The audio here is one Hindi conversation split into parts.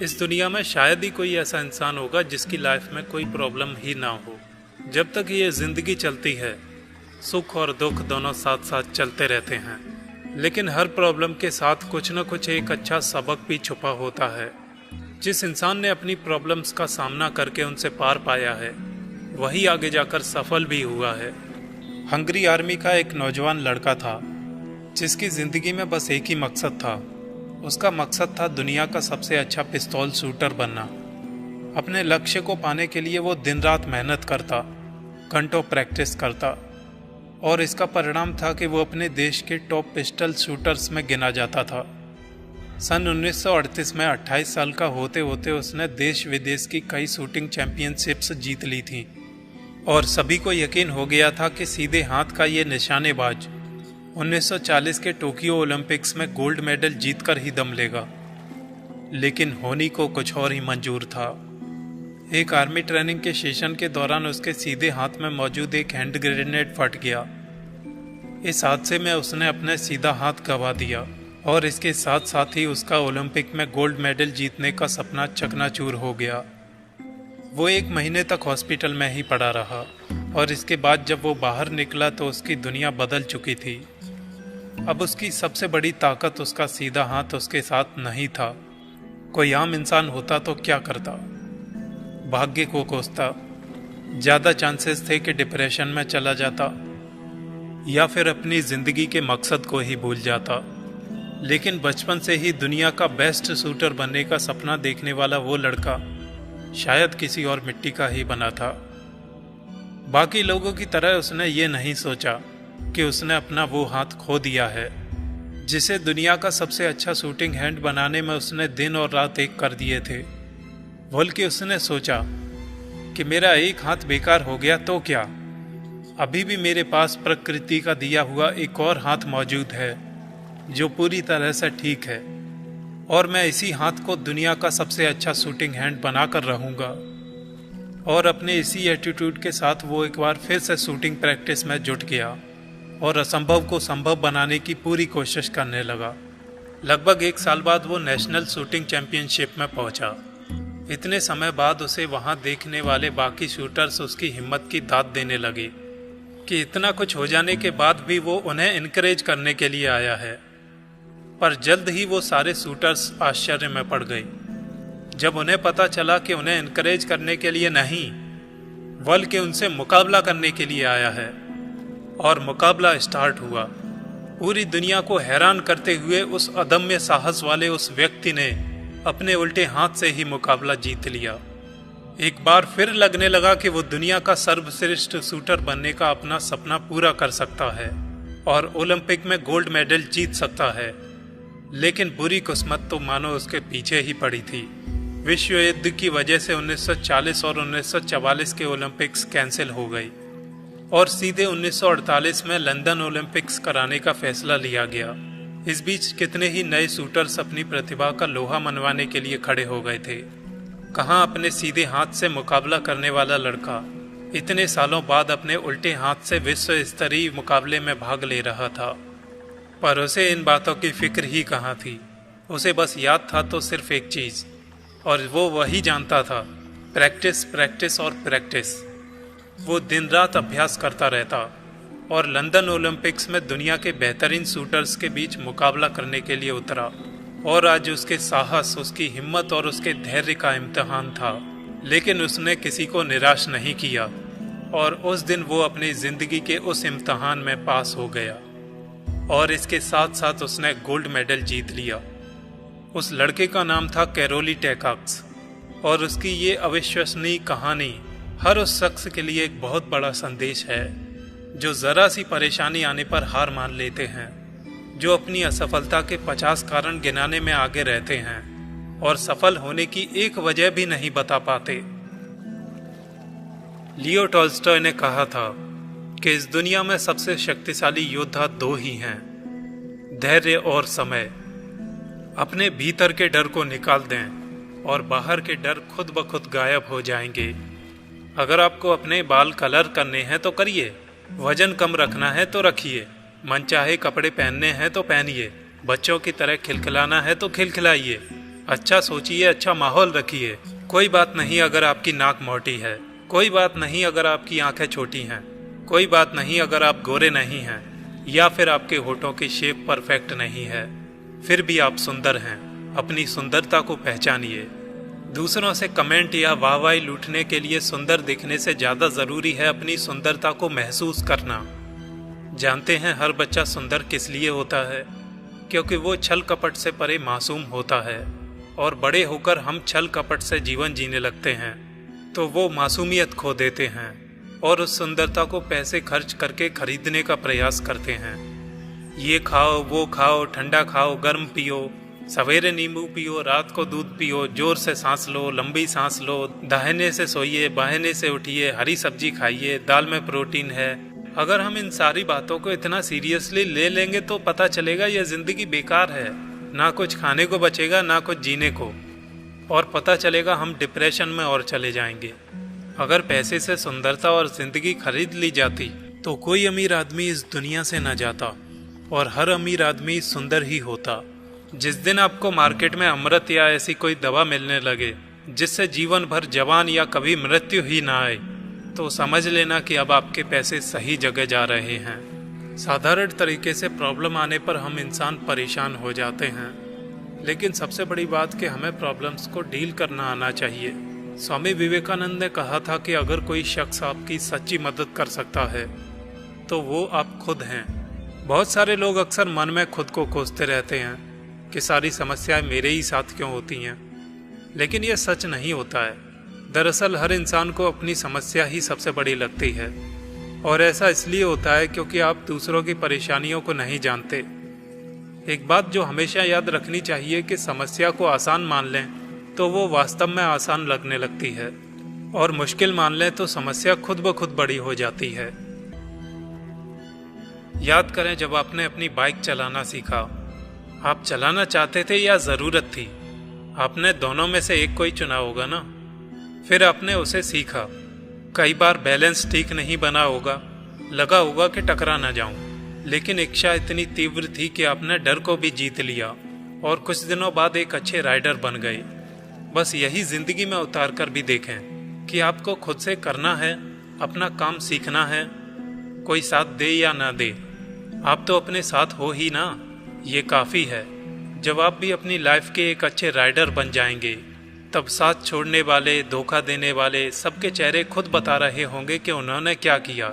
इस दुनिया में शायद ही कोई ऐसा इंसान होगा जिसकी लाइफ में कोई प्रॉब्लम ही ना हो। जब तक ये ज़िंदगी चलती है, सुख और दुख दोनों साथ साथ चलते रहते हैं। लेकिन हर प्रॉब्लम के साथ कुछ न कुछ एक अच्छा सबक भी छुपा होता है। जिस इंसान ने अपनी प्रॉब्लम्स का सामना करके उनसे पार पाया है, वही आगे जाकर सफल भी हुआ है। हंगरी आर्मी का एक नौजवान लड़का था जिसकी ज़िंदगी में बस एक ही मकसद था। उसका मकसद था दुनिया का सबसे अच्छा पिस्तौल शूटर बनना। अपने लक्ष्य को पाने के लिए वो दिन रात मेहनत करता, घंटों प्रैक्टिस करता, और इसका परिणाम था कि वो अपने देश के टॉप पिस्टल शूटर्स में गिना जाता था। सन 1938 में 28 साल का होते होते उसने देश विदेश की कई शूटिंग चैंपियनशिप्स जीत ली थी और सभी को यकीन हो गया था कि सीधे हाथ का ये निशानेबाज 1940 के टोक्यो ओलंपिक्स में गोल्ड मेडल जीतकर ही दम लेगा। लेकिन होनी को कुछ और ही मंजूर था। एक आर्मी ट्रेनिंग के सेशन के दौरान उसके सीधे हाथ में मौजूद एक हैंड ग्रेनेड फट गया। इस हादसे में उसने अपने सीधा हाथ गंवा दिया और इसके साथ साथ ही उसका ओलंपिक में गोल्ड मेडल जीतने का सपना चकनाचूर हो गया। वो 1 महीने तक हॉस्पिटल में ही पड़ा रहा और इसके बाद जब वो बाहर निकला तो उसकी दुनिया बदल चुकी थी। अब उसकी सबसे बड़ी ताकत उसका सीधा हाथ उसके साथ नहीं था। कोई आम इंसान होता तो क्या करता? भाग्य को कोसता। ज़्यादा चांसेस थे कि डिप्रेशन में चला जाता या फिर अपनी ज़िंदगी के मकसद को ही भूल जाता। लेकिन बचपन से ही दुनिया का बेस्ट शूटर बनने का सपना देखने वाला वो लड़का शायद किसी और मिट्टी का ही बना था। बाकी लोगों की तरह उसने ये नहीं सोचा कि उसने अपना वो हाथ खो दिया है जिसे दुनिया का सबसे अच्छा शूटिंग हैंड बनाने में उसने दिन और रात एक कर दिए थे। बल्कि उसने सोचा कि मेरा एक हाथ बेकार हो गया तो क्या, अभी भी मेरे पास प्रकृति का दिया हुआ एक और हाथ मौजूद है जो पूरी तरह से ठीक है, और मैं इसी हाथ को दुनिया का सबसे अच्छा शूटिंग हैंड बनाकर रहूँगा। और अपने इसी एटीट्यूड के साथ वो एक बार फिर से शूटिंग प्रैक्टिस में जुट गया और असंभव को संभव बनाने की पूरी कोशिश करने लगा। लगभग 1 साल बाद वो नेशनल शूटिंग चैंपियनशिप में पहुंचा। इतने समय बाद उसे वहां देखने वाले बाकी शूटर्स उसकी हिम्मत की दाद देने लगे कि इतना कुछ हो जाने के बाद भी वो उन्हें इनकरेज करने के लिए आया है। पर जल्द ही वो सारे शूटर्स आश्चर्य में पड़ गए जब उन्हें पता चला कि उन्हें इनकरेज करने के लिए नहीं बल्कि उनसे मुकाबला करने के लिए आया है। और मुकाबला स्टार्ट हुआ। पूरी दुनिया को हैरान करते हुए उस अदम्य साहस वाले उस व्यक्ति ने अपने उल्टे हाथ से ही मुकाबला जीत लिया। एक बार फिर लगने लगा कि वो दुनिया का सर्वश्रेष्ठ शूटर बनने का अपना सपना पूरा कर सकता है और ओलंपिक में गोल्ड मेडल जीत सकता है। लेकिन बुरी किस्मत तो मानो उसके पीछे ही पड़ी थी। विश्व युद्ध की वजह से 1940 और 1944 के ओलंपिक्स कैंसिल हो गई और सीधे 1948 में लंदन ओलंपिक्स कराने का फैसला लिया गया। इस बीच कितने ही नए शूटर्स अपनी प्रतिभा का लोहा मनवाने के लिए खड़े हो गए थे। कहाँ अपने सीधे हाथ से मुकाबला करने वाला लड़का इतने सालों बाद अपने उल्टे हाथ से विश्व स्तरीय मुकाबले में भाग ले रहा था। पर उसे इन बातों की फिक्र ही कहाँ थी। उसे बस याद था तो सिर्फ एक चीज़, और वो वही जानता था, प्रैक्टिस प्रैक्टिस और प्रैक्टिस। वो दिन रात अभ्यास करता रहता और लंदन ओलंपिक्स में दुनिया के बेहतरीन शूटर्स के बीच मुकाबला करने के लिए उतरा। और आज उसके साहस, उसकी हिम्मत और उसके धैर्य का इम्तिहान था। लेकिन उसने किसी को निराश नहीं किया और उस दिन वो अपनी ज़िंदगी के उस इम्तिहान में पास हो गया और इसके साथ साथ उसने गोल्ड मेडल जीत लिया। उस लड़के का नाम था कैरोली टेकाक्स और उसकी ये अविश्वसनीय कहानी हर उस शख्स के लिए एक बहुत बड़ा संदेश है जो ज़रा सी परेशानी आने पर हार मान लेते हैं, जो अपनी असफलता के 50 कारण गिनाने में आगे रहते हैं और सफल होने की एक वजह भी नहीं बता पाते। लियो टॉल्स्टॉय ने कहा था कि इस दुनिया में सबसे शक्तिशाली योद्धा 2 ही हैं, धैर्य और समय। अपने भीतर के डर को निकाल दें और बाहर के डर खुद ब खुद गायब हो जाएंगे। अगर आपको अपने बाल कलर करने हैं तो करिए, वजन कम रखना है तो रखिए, मनचाहे कपड़े पहनने हैं तो पहनिए, बच्चों की तरह खिलखिलाना है तो खिलखिलाइए, अच्छा सोचिए, अच्छा माहौल रखिए। कोई बात नहीं अगर आपकी नाक मोटी है, कोई बात नहीं अगर आपकी आंखें छोटी हैं, कोई बात नहीं अगर आप गोरे नहीं हैं या फिर आपके होठों की शेप परफेक्ट नहीं है। फिर भी आप सुंदर हैं। अपनी सुंदरता को पहचानिए। दूसरों से कमेंट या वाहवाही लूटने के लिए सुंदर दिखने से ज़्यादा ज़रूरी है अपनी सुंदरता को महसूस करना। जानते हैं हर बच्चा सुंदर किस लिए होता है? क्योंकि वो छल कपट से परे मासूम होता है, और बड़े होकर हम छल कपट से जीवन जीने लगते हैं तो वो मासूमियत खो देते हैं और उस सुंदरता को पैसे खर्च करके खरीदने का प्रयास करते हैं। ये खाओ, वो खाओ, ठंडा खाओ, गर्म पियो, सवेरे नींबू पियो, रात को दूध पियो, जोर से सांस लो, लंबी सांस लो, दाहिने से सोइए, बाहिने से उठिए, हरी सब्जी खाइए, दाल में प्रोटीन है। अगर हम इन सारी बातों को इतना सीरियसली ले लेंगे तो पता चलेगा यह जिंदगी बेकार है। ना कुछ खाने को बचेगा, ना कुछ जीने को, और पता चलेगा हम डिप्रेशन में और चले जाएंगे। अगर पैसे से सुंदरता और जिंदगी खरीद ली जाती तो कोई अमीर आदमी इस दुनिया से न जाता और हर अमीर आदमी सुंदर ही होता। जिस दिन आपको मार्केट में अमृत या ऐसी कोई दवा मिलने लगे जिससे जीवन भर जवान या कभी मृत्यु ही ना आए, तो समझ लेना कि अब आपके पैसे सही जगह जा रहे हैं। साधारण तरीके से प्रॉब्लम आने पर हम इंसान परेशान हो जाते हैं, लेकिन सबसे बड़ी बात कि हमें प्रॉब्लम्स को डील करना आना चाहिए। स्वामी विवेकानंद ने कहा था कि अगर कोई शख्स आपकी सच्ची मदद कर सकता है तो वो आप खुद हैं। बहुत सारे लोग अक्सर मन में खुद को कोसते रहते हैं कि सारी समस्याएं मेरे ही साथ क्यों होती हैं, लेकिन यह सच नहीं होता है। दरअसल हर इंसान को अपनी समस्या ही सबसे बड़ी लगती है, और ऐसा इसलिए होता है क्योंकि आप दूसरों की परेशानियों को नहीं जानते। एक बात जो हमेशा याद रखनी चाहिए कि समस्या को आसान मान लें तो वो वास्तव में आसान लगने लगती है, और मुश्किल मान लें तो समस्या खुद ब खुद बड़ी हो जाती है। याद करें जब आपने अपनी बाइक चलाना सीखा, आप चलाना चाहते थे या ज़रूरत थी? आपने दोनों में से एक कोई चुना होगा ना। फिर आपने उसे सीखा। कई बार बैलेंस ठीक नहीं बना होगा, लगा होगा कि टकरा ना जाऊं, लेकिन इच्छा इतनी तीव्र थी कि आपने डर को भी जीत लिया और कुछ दिनों बाद एक अच्छे राइडर बन गए। बस यही जिंदगी में उतार कर भी देखें कि आपको खुद से करना है, अपना काम सीखना है। कोई साथ दे या ना दे, आप तो अपने साथ हो ही ना, ये काफ़ी है। जब आप भी अपनी लाइफ के एक अच्छे राइडर बन जाएंगे, तब साथ छोड़ने वाले, धोखा देने वाले सबके चेहरे खुद बता रहे होंगे कि उन्होंने क्या किया।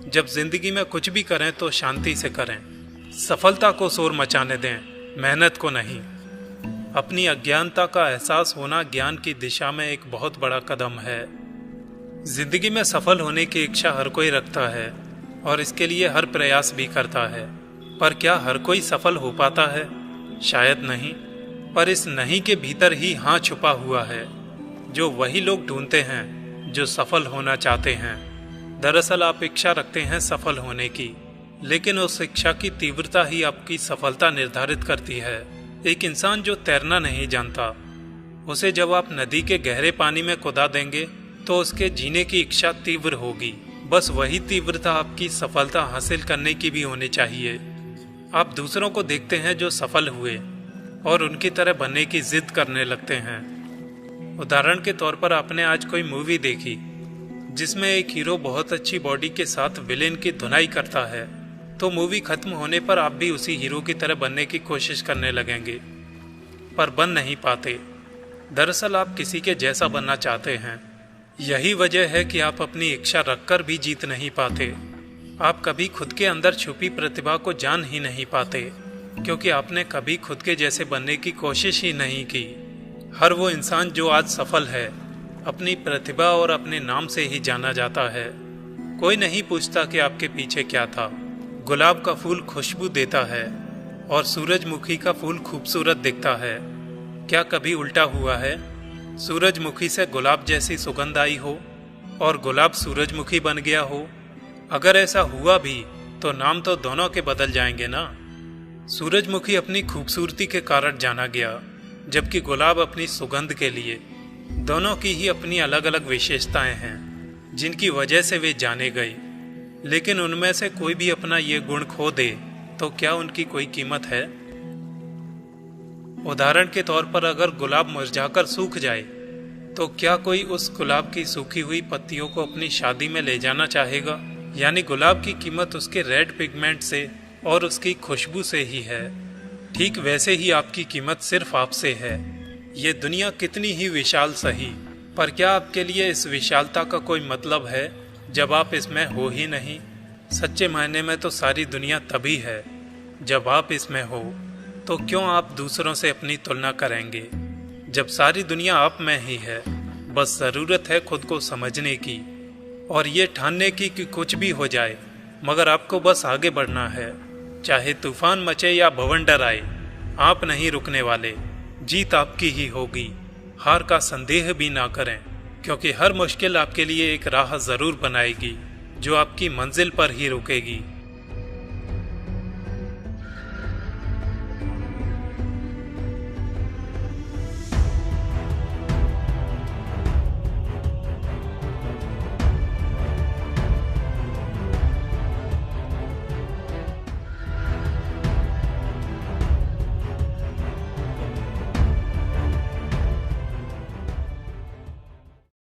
जब जिंदगी में कुछ भी करें तो शांति से करें। सफलता को शोर मचाने दें, मेहनत को नहीं। अपनी अज्ञानता का एहसास होना ज्ञान की दिशा में एक बहुत बड़ा कदम है। जिंदगी में सफल होने की इच्छा हर कोई रखता है और इसके लिए हर प्रयास भी करता है, पर क्या हर कोई सफल हो पाता है? शायद नहीं। पर इस नहीं के भीतर ही हाँ छुपा हुआ है, जो वही लोग ढूंढते हैं जो सफल होना चाहते हैं। दरअसल आप इच्छा रखते हैं सफल होने की, लेकिन उस इच्छा की तीव्रता ही आपकी सफलता निर्धारित करती है। एक इंसान जो तैरना नहीं जानता, उसे जब आप नदी के गहरे पानी में कुदा देंगे तो उसके जीने की इच्छा तीव्र होगी। बस वही तीव्रता आपकी सफलता हासिल करने की भी होनी चाहिए। आप दूसरों को देखते हैं जो सफल हुए और उनकी तरह बनने की जिद करने लगते हैं। उदाहरण के तौर पर आपने आज कोई मूवी देखी जिसमें एक हीरो बहुत अच्छी बॉडी के साथ विलेन की धुनाई करता है, तो मूवी खत्म होने पर आप भी उसी हीरो की तरह बनने की कोशिश करने लगेंगे, पर बन नहीं पाते। दरअसल आप किसी के जैसा बनना चाहते हैं। यही वजह है कि आप अपनी इच्छा रखकर भी जीत नहीं पाते। आप कभी खुद के अंदर छुपी प्रतिभा को जान ही नहीं पाते, क्योंकि आपने कभी खुद के जैसे बनने की कोशिश ही नहीं की। हर वो इंसान जो आज सफल है, अपनी प्रतिभा और अपने नाम से ही जाना जाता है। कोई नहीं पूछता कि आपके पीछे क्या था। गुलाब का फूल खुशबू देता है और सूरजमुखी का फूल खूबसूरत दिखता है। क्या कभी उल्टा हुआ है? सूरजमुखी से गुलाब जैसी सुगंध आई हो और गुलाब सूरजमुखी बन गया हो? अगर ऐसा हुआ भी तो नाम तो दोनों के बदल जाएंगे ना। सूरजमुखी अपनी खूबसूरती के कारण जाना गया, जबकि गुलाब अपनी सुगंध के लिए। दोनों की ही अपनी अलग अलग विशेषताएं हैं जिनकी वजह से वे जाने गए, लेकिन उनमें से कोई भी अपना ये गुण खो दे तो क्या उनकी कोई कीमत है? उदाहरण के तौर पर अगर गुलाब मुरझाकर सूख जाए तो क्या कोई उस गुलाब की सूखी हुई पत्तियों को अपनी शादी में ले जाना चाहेगा? यानी गुलाब की कीमत उसके रेड पिगमेंट से और उसकी खुशबू से ही है। ठीक वैसे ही आपकी कीमत सिर्फ आपसे है। ये दुनिया कितनी ही विशाल सही, पर क्या आपके लिए इस विशालता का कोई मतलब है जब आप इसमें हो ही नहीं? सच्चे मायने में तो सारी दुनिया तभी है जब आप इसमें हो। तो क्यों आप दूसरों से अपनी तुलना करेंगे जब सारी दुनिया आप में ही है? बस ज़रूरत है खुद को समझने की और ये ठानने की कि कुछ भी हो जाए मगर आपको बस आगे बढ़ना है। चाहे तूफान मचे या भवंडर आए, आप नहीं रुकने वाले। जीत आपकी ही होगी। हार का संदेह भी ना करें, क्योंकि हर मुश्किल आपके लिए एक राह ज़रूर बनाएगी जो आपकी मंजिल पर ही रुकेगी।